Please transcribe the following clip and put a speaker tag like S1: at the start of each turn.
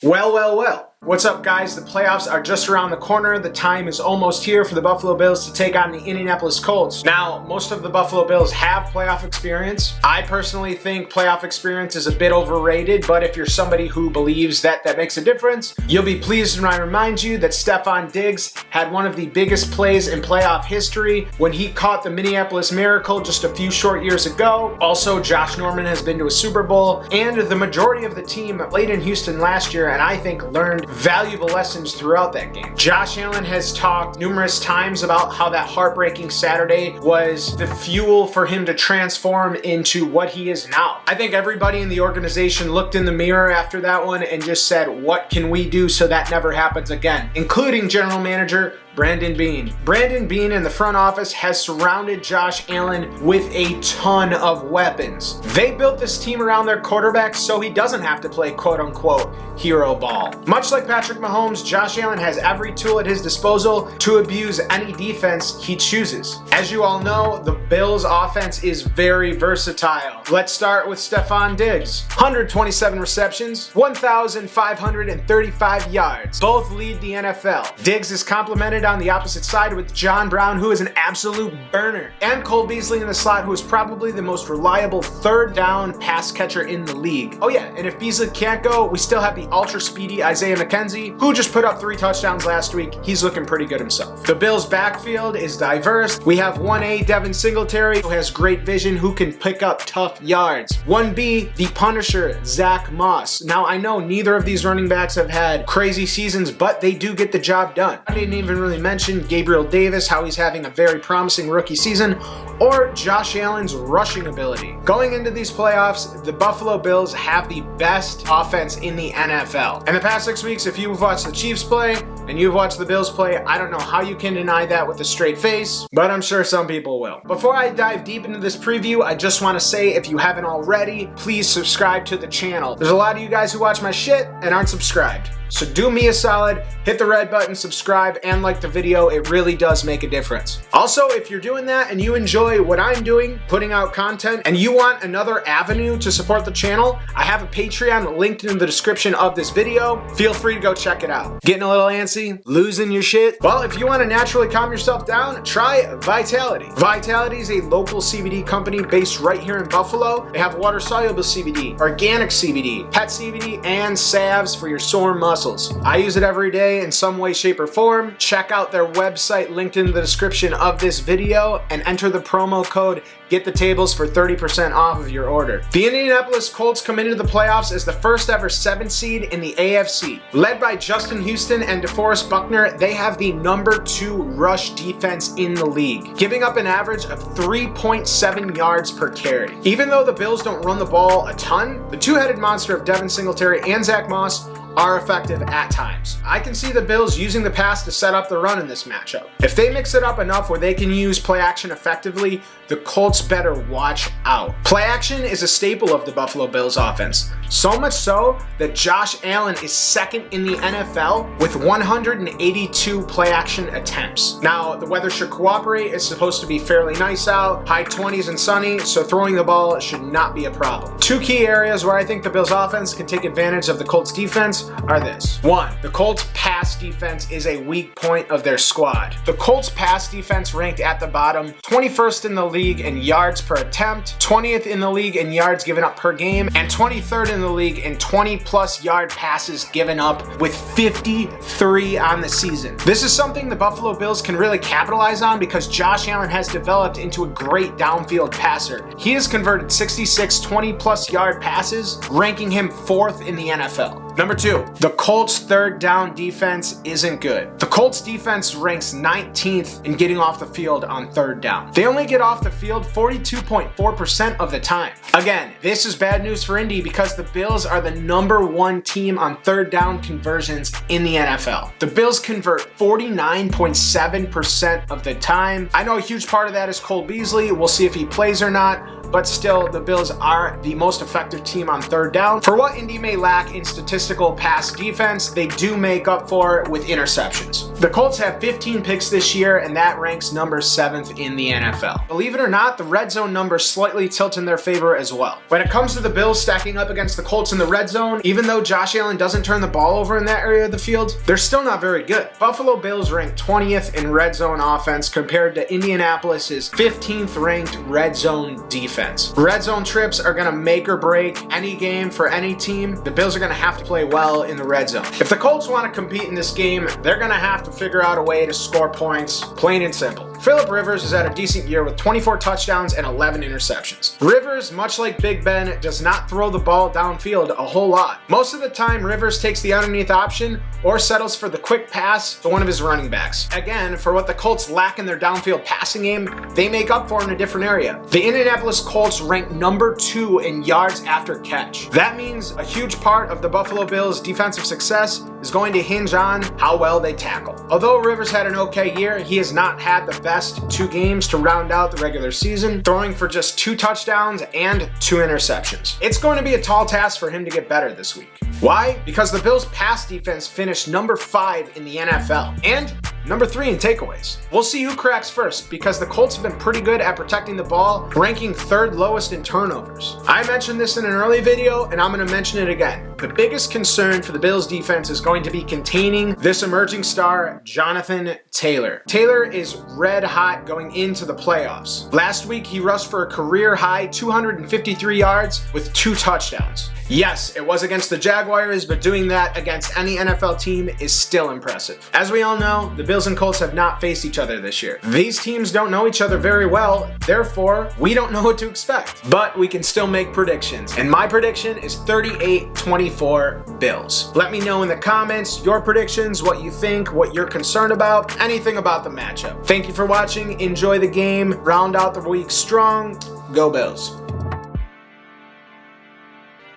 S1: Well. What's up, guys? The playoffs are just around the corner. The time is almost here for the Buffalo Bills to take on the Indianapolis Colts. Now, most of the Buffalo Bills have playoff experience. I personally think playoff experience is a bit overrated, but if you're somebody who believes that makes a difference, you'll be pleased when I remind you that Stefan Diggs had one of the biggest plays in playoff history when he caught the Minneapolis Miracle just a few short years ago. Also, Josh Norman has been to a Super Bowl, and the majority of the team played in Houston last year, and I think learned valuable lessons throughout that game. Josh Allen has talked numerous times about how that heartbreaking Saturday was the fuel for him to transform into what he is now. I think everybody in the organization looked in the mirror after that one and just said, what can we do so that never happens again? Including general manager Brandon Beane. Brandon Beane in the front office has surrounded Josh Allen with a ton of weapons. They built this team around their quarterback so he doesn't have to play quote-unquote hero ball. Much like Patrick Mahomes, Josh Allen has every tool at his disposal to abuse any defense he chooses. As you all know, the Bills' offense is very versatile. Let's start with Stefan Diggs. 127 receptions, 1,535 yards. Both lead the NFL. Diggs is complimented on the opposite side with John Brown, who is an absolute burner, and Cole Beasley in the slot, who is probably the most reliable third down pass catcher in the league. Oh yeah, and if Beasley can't go, we still have the ultra speedy Isaiah McKenzie, who just put up 3 touchdowns last week. He's looking pretty good himself. The Bills' backfield is diverse. We have 1A Devin Singletary, who has great vision, who can pick up tough yards. 1B, the Punisher, Zach Moss. Now I know neither of these running backs have had crazy seasons, but they do get the job done. I didn't even really mention Gabriel Davis, how he's having a very promising rookie season, or Josh Allen's rushing ability. Going into these playoffs, the Buffalo Bills have the best offense in the NFL. In the past 6 weeks, if you've watched the Chiefs play and you've watched the Bills play, I don't know how you can deny that with a straight face, but I'm sure some people will. Before I dive deep into this preview, I just want to say, if you haven't already, please subscribe to the channel. There's a lot of you guys who watch my shit and aren't subscribed. So do me a solid, hit the red button, subscribe, and like the video. It really does make a difference. Also, if you're doing that and you enjoy what I'm doing, putting out content, and you want another avenue to support the channel, I have a Patreon linked in the description of this video. Feel free to go check it out. Getting a little antsy? Losing your shit? Well, if you want to naturally calm yourself down, try Vitality. Vitality is a local CBD company based right here in Buffalo. They have water-soluble CBD, organic CBD, pet CBD, and salves for your sore muscles. I use it every day in some way, shape, or form. Check out their website linked in the description of this video and enter the promo code Get the Tables for 30% off of your order. The Indianapolis Colts come into the playoffs as the first ever 7th seed in the AFC. Led by Justin Houston and DeForest Buckner, they have the number 2 rush defense in the league, giving up an average of 3.7 yards per carry. Even though the Bills don't run the ball a ton, the two-headed monster of Devin Singletary and Zach Moss are effective at times. I can see the Bills using the pass to set up the run in this matchup. If they mix it up enough where they can use play action effectively, the Colts better watch out. Play action is a staple of the Buffalo Bills offense, so much so that Josh Allen is second in the NFL with 182 play action attempts. Now, the weather should cooperate. It's supposed to be fairly nice out, high 20s and sunny, so throwing the ball should not be a problem. 2 key areas where I think the Bills offense can take advantage of the Colts defense are this. 1, the Colts pass defense is a weak point of their squad. The Colts pass defense ranked at the bottom, 21st in the league in yards per attempt, 20th in the league in yards given up per game, and 23rd in the league in 20+ yard passes given up, with 53 on the season. This is something the Buffalo Bills can really capitalize on because Josh Allen has developed into a great downfield passer. He has converted 66 20+ yard passes, ranking him 4th in the NFL. Number 2, the Colts' third down defense isn't good. The Colts defense ranks 19th in getting off the field on third down. They only get off the field 42.4% of the time. Again, this is bad news for Indy because the Bills are the number 1 team on third down conversions in the NFL. The Bills convert 49.7% of the time. I know a huge part of that is Cole Beasley. We'll see if he plays or not, but still, the Bills are the most effective team on third down. For what Indy may lack in statistics statistical pass defense, they do make up for it with interceptions. The Colts have 15 picks this year, and that ranks number 7th in the NFL. Believe it or not, the red zone numbers slightly tilt in their favor as well. When it comes to the Bills stacking up against the Colts in the red zone, even though Josh Allen doesn't turn the ball over in that area of the field, they're still not very good. Buffalo Bills rank 20th in red zone offense compared to Indianapolis's 15th ranked red zone defense. Red zone trips are going to make or break any game for any team. The Bills are going to have to play well in the red zone. If the Colts want to compete in this game, they're going to have to figure out a way to score points, plain and simple. Phillip Rivers has had a decent year with 24 touchdowns and 11 interceptions. Rivers, much like Big Ben, does not throw the ball downfield a whole lot. Most of the time, Rivers takes the underneath option or settles for the quick pass to one of his running backs. Again, for what the Colts lack in their downfield passing game, they make up for in a different area. The Indianapolis Colts rank number 2 in yards after catch. That means a huge part of the Buffalo Bills' defensive success is going to hinge on how well they tackle. Although Rivers had an okay year, he has not had the best 2 games to round out the regular season, throwing for just 2 touchdowns and 2 interceptions. It's going to be a tall task for him to get better this week. Why? Because the Bills' pass defense finished number 5 in the NFL and number 3 in takeaways. We'll see who cracks first, because the Colts have been pretty good at protecting the ball, ranking 3rd lowest in turnovers. I mentioned this in an early video, and I'm going to mention it again. The biggest concern for the Bills' defense is going to be containing this emerging star, Jonathan Taylor. Taylor is red hot going into the playoffs. Last week, he rushed for a career-high 253 yards with 2 touchdowns. Yes, it was against the Jaguars, but doing that against any NFL team is still impressive. As we all know, the Bills and Colts have not faced each other this year. These teams don't know each other very well, therefore, we don't know what to expect. But we can still make predictions, and my prediction is 38-24 Bills. Let me know in the comments your predictions, what you think, what you're concerned about, anything about the matchup. Thank you for watching, enjoy the game, round out the week strong, go Bills.